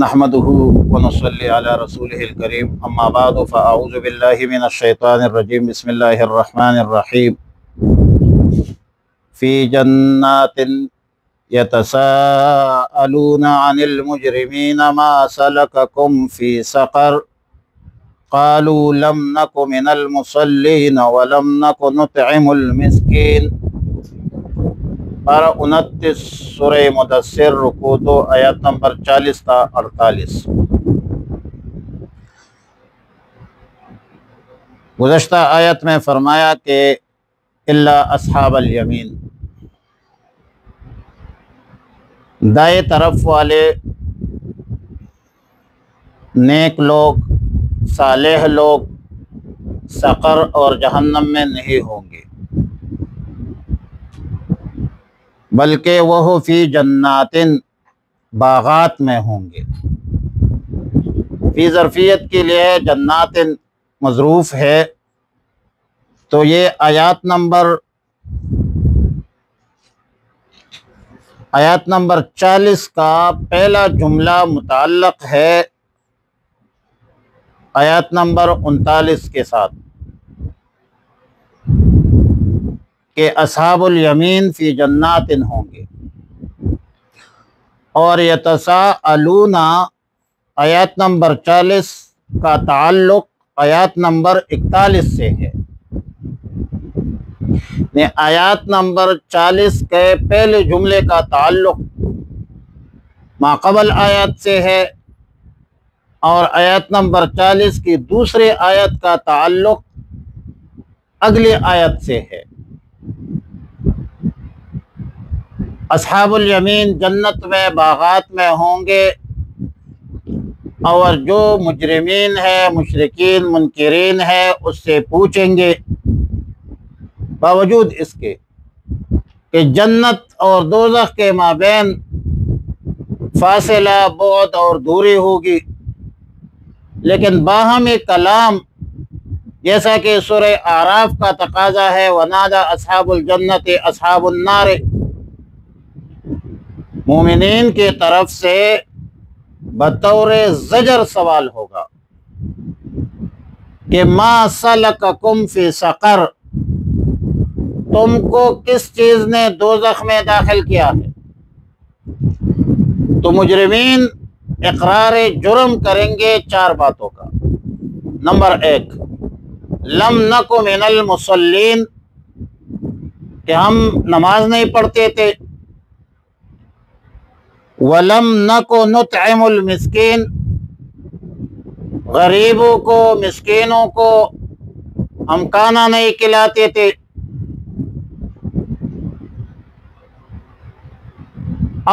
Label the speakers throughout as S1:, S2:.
S1: نحمده ونصلي على رسوله الكريم اما بعد فاعوذ بالله من الشيطان الرجيم بسم الله الرحمن الرحيم في جنات يتساءلون عن المجرمين ما سلككم في سقر قالوا لم نك من المصلين ولم نك نطعم المسكين۔ پارہ 29 سورہ مدثر رکوع 2 آیات نمبر 40 تا 48۔ گزشتہ آیت میں فرمایا کہ الا اصحاب الیمین، دائیں طرف والے نیک لوگ، صالح لوگ سقر اور جہنم میں نہیں ہوں گے، بلکہ وہ فی جنات، باغات میں ہوں گے۔ فی ظرفیت کے لیے جنات مظروف ہے، تو یہ آیات نمبر 40 کا پہلا جملہ متعلق ہے آیات نمبر 39 کے ساتھ، کہ اصحاب الیمین فی جنات ہوں گے، اور یتساءلون آیات نمبر 40 کا تعلق آیات نمبر 41 سے ہے۔ آیات نمبر 40 کے پہلے جملے کا تعلق ما قبل آیات سے ہے، اور آیات نمبر 40 کی دوسرے آیت کا تعلق اگلی آیت سے ہے۔ اصحاب الیمین جنت میں، باغات میں ہوں گے، اور جو مجرمین ہیں، مشرکین، منکرین ہیں، اس سے پوچھیں گے، باوجود اس کے کہ جنت اور دوزخ کے مابین فاصلہ، بعد اور دوری ہوگی، لیکن باہمی کلام جیسا کہ سورہ اعراف کا تقاضا ہے، وَنَادَى أَصْحَابُ الْجَنَّةِ أَصْحَابُ النَّارِ، مومنین کی طرف سے بطور زجر سوال ہوگا کہ ما سلککم فی سقر، تم کو کس چیز نے دوزخ میں داخل کیا ہے؟ تو مجرمین اقرار جرم کریں گے 4 باتوں کا۔ نمبر 1، لم نک من المصلین، کہ ہم نماز نہیں پڑھتے تھے، وَلَمْ نَكُ نُطْعِمُ الْمِسْكِينَ، غریبوں کو، مسکینوں کو ہم کھانا نہیں کھلاتے تھے،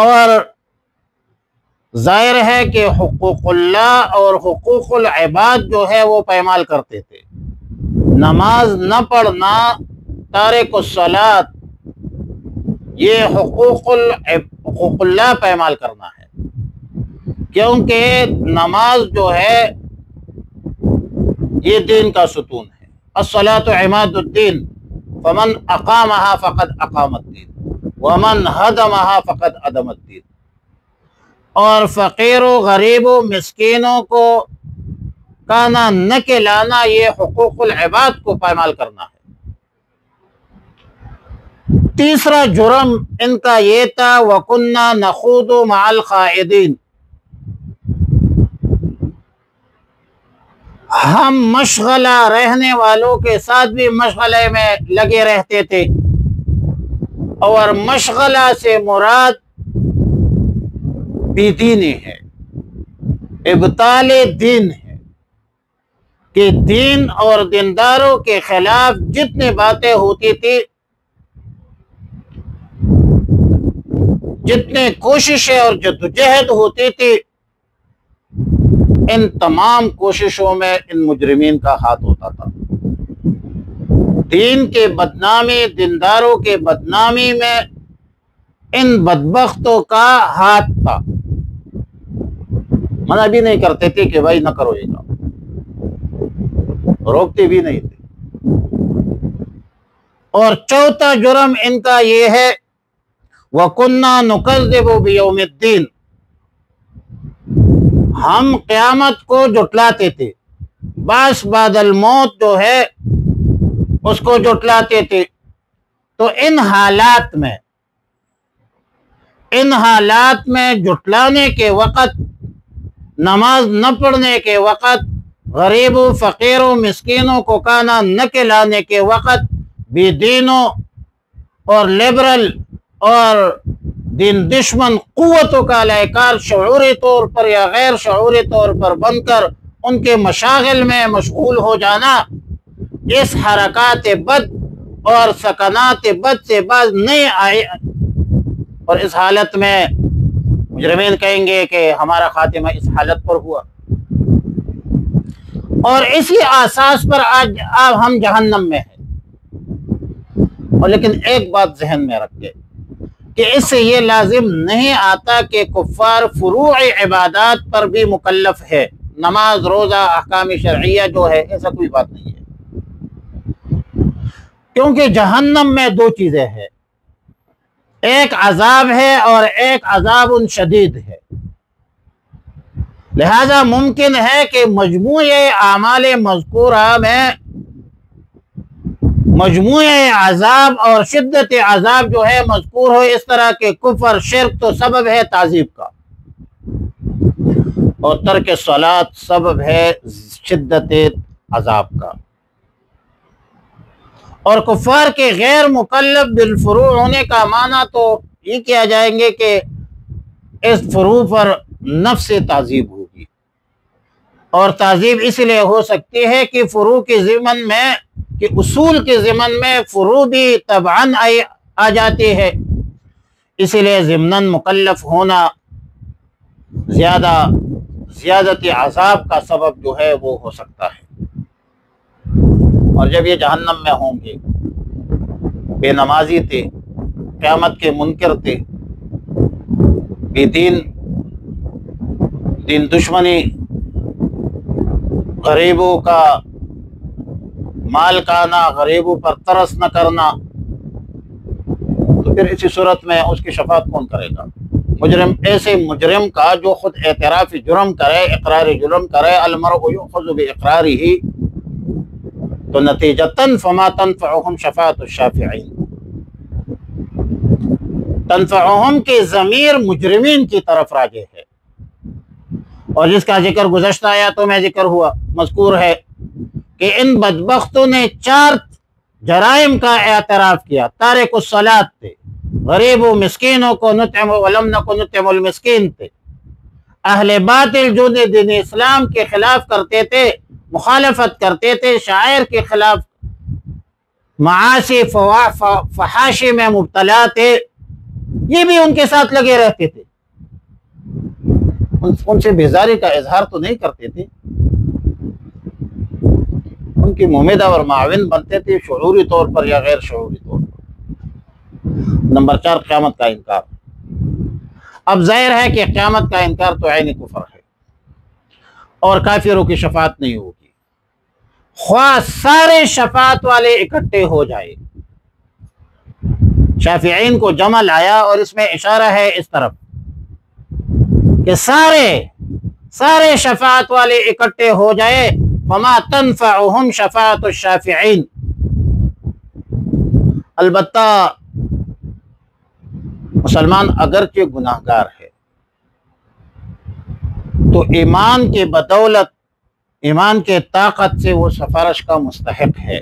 S1: اور ظاہر ہے کہ حقوق اللہ اور حقوق العباد جو ہے وہ پامال کرتے تھے۔ نماز نہ پڑھنا، تارک الصلاۃ، یہ حقوق اللہ پامال کرنا ہے، کیونکہ نماز جو ہے یہ دین کا ستون ہے۔ الصلاۃ عماد الدین، فمن اقامها فقد اقام الدین ومن ہدمها فقد ہدم الدین۔ اور فقیروں، غریبوں، مسکینوں کو کھانا نہ کھلانا، یہ حقوق العباد کو پامال کرنا ہے۔ تیسرا جرم ان کا یہ تھا، وَكُنَّا نَخُوضُ مَعَ الْخَائِضِينَ، ہم مشغلہ رہنے والوں کے ساتھ بھی مشغلے میں لگے رہتے تھے، اور مشغلہ سے مراد بے دینی ہے، ابطال دین ہے، کہ دین اور دینداروں کے خلاف جتنی باتیں ہوتی تھی، جتنے کوششیں اور جدوجہد ہوتی تھی، ان تمام کوششوں میں ان مجرمین کا ہاتھ ہوتا تھا۔ دین کے بدنامی، دینداروں کے بدنامی میں ان بدبختوں کا ہاتھ تھا۔ منع بھی نہیں کرتے تھے کہ بھائی نہ کرو یہ کام، روکتے بھی نہیں تھے۔ اور چوتھا جرم ان کا یہ ہے، وَكُنَّا نُكَذِّبُ بِيَوْمِ الدِّينِ، ہم قیامت کو جھٹلاتے تھے، بعث بعد الموت جو ہے اس کو جھٹلاتے تھے۔ تو ان حالات میں جھٹلانے کے وقت، نماز نہ پڑھنے کے وقت، غریبوں فقیروں مسکینوں کو کھانا نہ کھلانے کے وقت، بے دینوں اور لبرل اور دین دشمن قوتوں کا اہلکار شعوری طور پر یا غیر شعوری طور پر بن کر ان کے مشاغل میں مشغول ہو جانا، اس حرکات بد اور سکنات بد سے باز نہیں آئے، اور اس حالت میں مجرمین کہیں گے کہ ہمارا خاتمہ اس حالت پر ہوا، اور اسی اساس پر آج ہم جہنم میں ہیں۔ اور لیکن ایک بات ذہن میں رکھیں کہ اس سے یہ لازم نہیں آتا کہ کفار فروع عبادات پر بھی مکلف ہے، نماز روزہ احکام شرعیہ جو ہے، ایسا کوئی بات نہیں ہے، کیونکہ جہنم میں دو چیزیں ہیں، ایک عذاب ہے اور ایک عذاب شدید ہے۔ لہذا ممکن ہے کہ مجموعہ اعمال مذکورہ میں مجموعہ عذاب اور شدت عذاب جو ہے مذکور ہو، اس طرح کے کفر شرک تو سبب ہے تعذیب کا، اور ترک صلاۃ سبب ہے شدت عذاب کا، اور کفار کے غیر مکلف بالفروع ہونے کا معنی تو یہ کیا جائیں گے کہ اس فروع پر نفس تعذیب ہوگی، اور تعذیب اس لیے ہو سکتی ہے کہ فروع کے ضمن میں، کہ اصول کے ضمن میں فروع بھی طبعاً آ جاتی ہے، اس لیے ضمناً مکلف ہونا زیادت عذاب کا سبب جو ہے وہ ہو سکتا ہے۔ اور جب یہ جہنم میں ہوں گے، بے نمازی تھے، قیامت کے منکر تھے، بے دین دشمنی، غریبوں کا مال کھانا، غریبوں پر ترس نہ کرنا، تو پھر اسی صورت میں اس کی شفاعت کون کرے گا؟ مجرم، ایسے مجرم کا جو خود اعتراف جرم کرے، اقرار جرم کرے، المرء یؤخذ باقرارہ، تو نتیجتاً فما تنفعهم شفاعت الشافعین، تنفعهم کی ضمیر مجرمین کی طرف راجع ہے، اور جس کا ذکر گزشتہ آیاتوں میں ذکر ہوا، مذکور ہے کہ ان بدبختوں نے 4 جرائم کا اعتراف کیا، تارک الصلاۃ تھے، غریب و مسکینوں کو نطعم ولم نکن نطعم المسکین تھے، اہل باطل جو دین اسلام کے خلاف کرتے تھے، مخالفت کرتے تھے، شاعر کے خلاف معاصی فحاشی میں مبتلا تھے، یہ بھی ان کے ساتھ لگے رہتے تھے، ان سے بیزاری کا اظہار تو نہیں کرتے تھے، ان کی ممیدہ اور معاون بنتے تھے، شعوری طور پر یا غیر شعوری طور پر۔ نمبر 4، قیامت کا انکار۔ اب ظاہر ہے کہ قیامت کا انکار تو عین کفر ہے، اور کافروں کی شفاعت نہیں ہوگی، خواہ سارے شفاعت والے اکٹھے ہو جائے۔ شافعین کو جمع لایا، اور اس میں اشارہ ہے اس طرف کہ سارے شفاعت والے اکٹھے ہو جائے، فما تنفعهم شفاعت الشافعین۔ البتہ مسلمان اگرچہ گناہگار ہے تو ایمان کے بدولت، ایمان کے طاقت سے وہ سفارش کا مستحق ہے،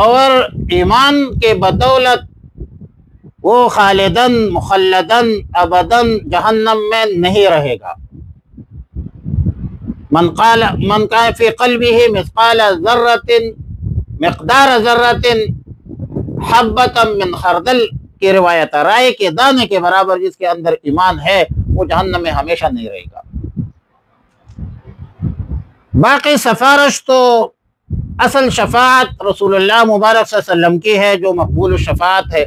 S1: اور ایمان کے بدولت وہ خالداً مخلداً ابداً جہنم میں نہیں رہے گا۔ من کان فی قلبہ مثقال ذرۃ مقدار ذرۃ حبۃ من خردل کی روایت، رائے کے دانے کے برابر جس کے اندر ایمان ہے، وہ جہنم میں ہمیشہ نہیں رہے گا۔ باقی سفارش تو اصل شفاعت رسول اللہ مبارک صلی اللہ علیہ وسلم کی ہے، جو مقبول الشفاعت ہے،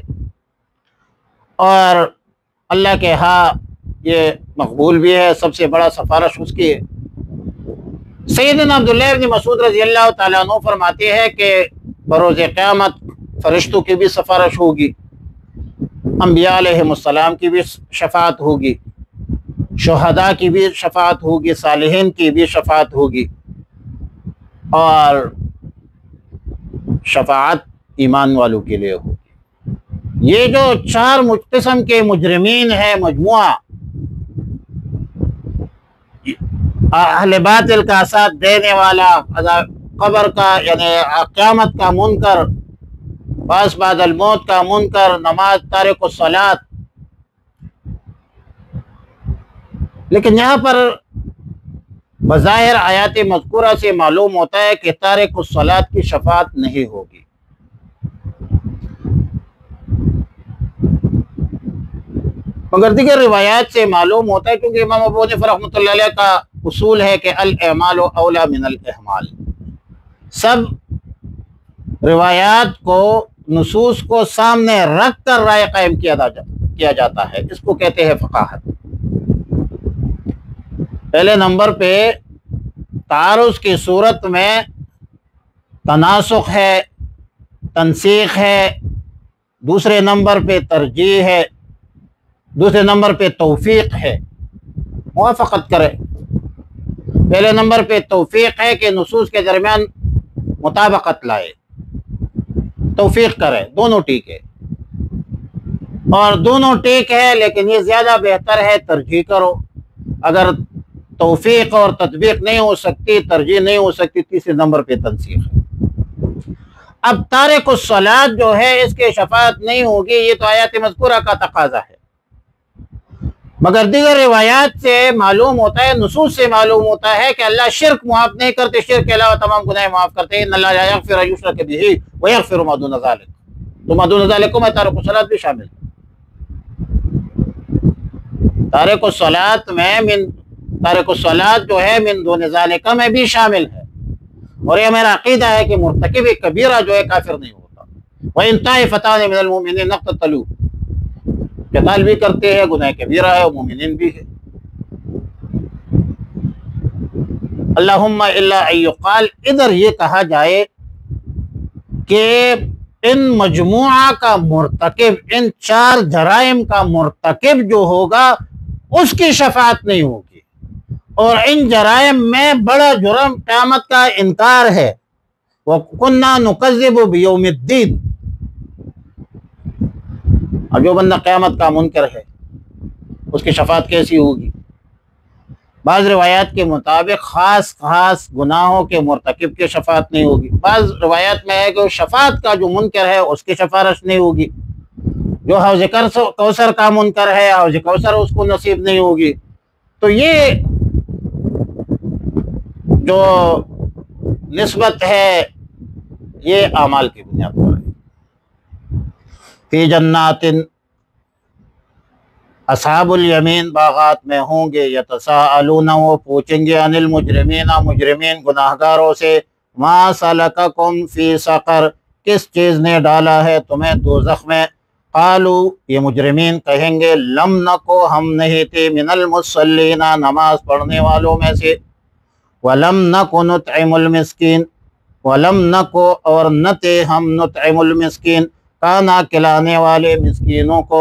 S1: اور اللہ کے ہاں یہ مقبول بھی ہے، سب سے بڑا سفارش اس کی ہے۔ سیدنا عبداللہ بن مسعود رضی اللہ تعالیٰ عنہ فرماتے ہیں کہ بروز قیامت فرشتوں کی بھی سفارش ہوگی، انبیاء علیہ السلام کی بھی شفاعت ہوگی، شہداء کی بھی شفاعت ہوگی، صالحین کی بھی شفاعت ہوگی، اور شفاعت ایمان والوں کے لیے ہوگی۔ یہ جو 4 قسم کے مجرمین ہیں مجموعہ، اہل باطل کا ساتھ دینے والا، قبر کا یعنی قیامت کا منکر، بعث بعد الموت کا منکر، نماز تارک الصلاۃ۔ لیکن یہاں پر بظاہر آیات مذکورہ سے معلوم ہوتا ہے کہ تارک الصلاۃ کی شفاعت نہیں ہوگی۔ مگر دیگر روایات سے معلوم ہوتا ہے، کیونکہ امام ابو حنیفہ رحمۃ اللہ علیہ کا اصول ہے کہ الاعمال اولا من الاحمال، سب روایات کو، نصوص کو سامنے رکھ کر رائے قائم کیا جاتا ہے، اس کو کہتے ہیں فقاہت۔ پہلے نمبر پہ تعارض کی صورت میں تناسخ ہے، تنسیخ ہے، دوسرے نمبر پہ ترجیح ہے، دوسرے نمبر پہ توفیق ہے، موافقت کرے۔ پہلے نمبر پہ توفیق ہے کہ نصوص کے درمیان مطابقت لائے، توفیق کرے، دونوں ٹھیک ہے، اور دونوں ٹھیک ہے لیکن یہ زیادہ بہتر ہے ترجیح کرو۔ اگر توفیق اور تطبیق نہیں ہو سکتی، ترجیح نہیں ہو سکتی، تیسرے نمبر پہ تنسیخ ہے۔ اب تارک الصلاۃ جو ہے اس کے شفاعت نہیں ہوگی، یہ تو آیات مذکورہ کا تقاضا ہے، مگر دیگر روایات سے معلوم ہوتا ہے، نصوص سے معلوم ہوتا ہے کہ اللہ شرک معاف نہیں کرتے، شرک کے علاوہ تمام گناہ معاف کرتے ہیں۔ ان اللہ لا یغفر ان یشرک بہ ویغفر ما دون ذلک، تو ما دون ذلک میں تارک الصلاۃ بھی شامل ہے۔ تارک الصلاۃ میں تارک الصلاۃ جو ہے من دون ذالک میں بھی شامل ہے، اور یہ میرا عقیدہ ہے کہ مرتکب کبیرہ جو ہے کافر نہیں ہوتا۔ وَإِن طَائِفَتَانِ مِنَ الْمُؤْمِنِينَ اقْتَتَلُوا، قتال بھی کرتے ہیں، گناہ کبیرہ ہے، اور مومنین بھی ہے۔ اللہم الا ان یقال، ادھر یہ کہا جائے کہ ان مجموعہ کا مرتکب، ان 4 جرائم کا مرتکب جو ہوگا اس کی شفاعت نہیں ہوگی، اور ان جرائم میں بڑا جرم قیامت کا انکار ہے۔ وَكُنَّا نُكَذِّبُ بِيَوْمِ الدِّينِ، اور جو بندہ قیامت کا منکر ہے اس کی شفاعت کیسی ہوگی؟ بعض روایات کے مطابق خاص گناہوں کے مرتکب کی شفاعت نہیں ہوگی، بعض روایات میں ہے کہ شفاعت کا جو منکر ہے اس کی شفارش نہیں ہوگی، جو حوض کوثر کا منکر ہے حوض کوثر اس کو نصیب نہیں ہوگی۔ تو یہ جو نسبت ہے یہ اعمال کی بنیاد پر ہے۔ فی جنات، اصحاب الیمین باغات میں ہوں گے، یتساءلون، وہ پوچھیں گے، عن المجرمین، مجرمین گناہگاروں سے، ما سلککم فی سقر، کس چیز نے ڈالا ہے تمہیں دوزخ میں؟ قالو، یہ مجرمین کہیں گے، لم نکو، ہم نہیں تھے، من المصلین، نماز پڑھنے والوں میں سے، ولم نکو نطعم المسکین، ولم نکو، اور نہ تھے ہم، نطعم المسکین، کھانا کھلانے والے مسکینوں کو،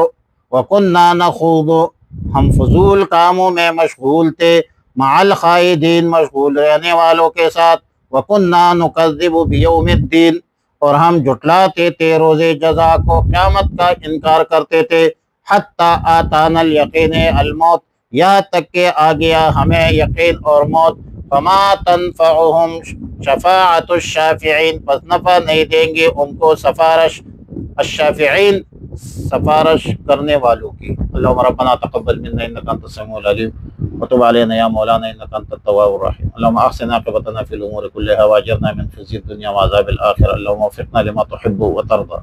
S1: وَكُنَّا نَخُوضُ، ہم فضول کاموں میں مشغول تھے، مع الخائدین، مشغول رہنے والوں کے ساتھ، وَكُنَّا نُكَذِّبُ بِيَوْمِ الدِّينِ، اور ہم جھٹلاتے تھے روز جزا کو، قیامت کا انکار کرتے تھے، حَتَّى آتَانَا الْيَقِينُ الموت، یہاں تک کہ آ گیا ہمیں یقین اور موت، فَمَا تَنْفَعُهُمْ شَفَاعَةُ الشَّافِعِينَ، پس نفع نہیں دیں گے ان کو سفارش الشافعین، سفارش کرنے والوں کی۔ اللہم ربنا تقبل منا انک انت السمیع العلیم وتب علینا یا مولانا انک انت التواب الرحیم۔ اللہم احسن عاقبتنا فی الامور کلها واجرنا من خزي الدنیا وعذاب الآخرة۔ اللہم وفقنا لما تحب وترضى۔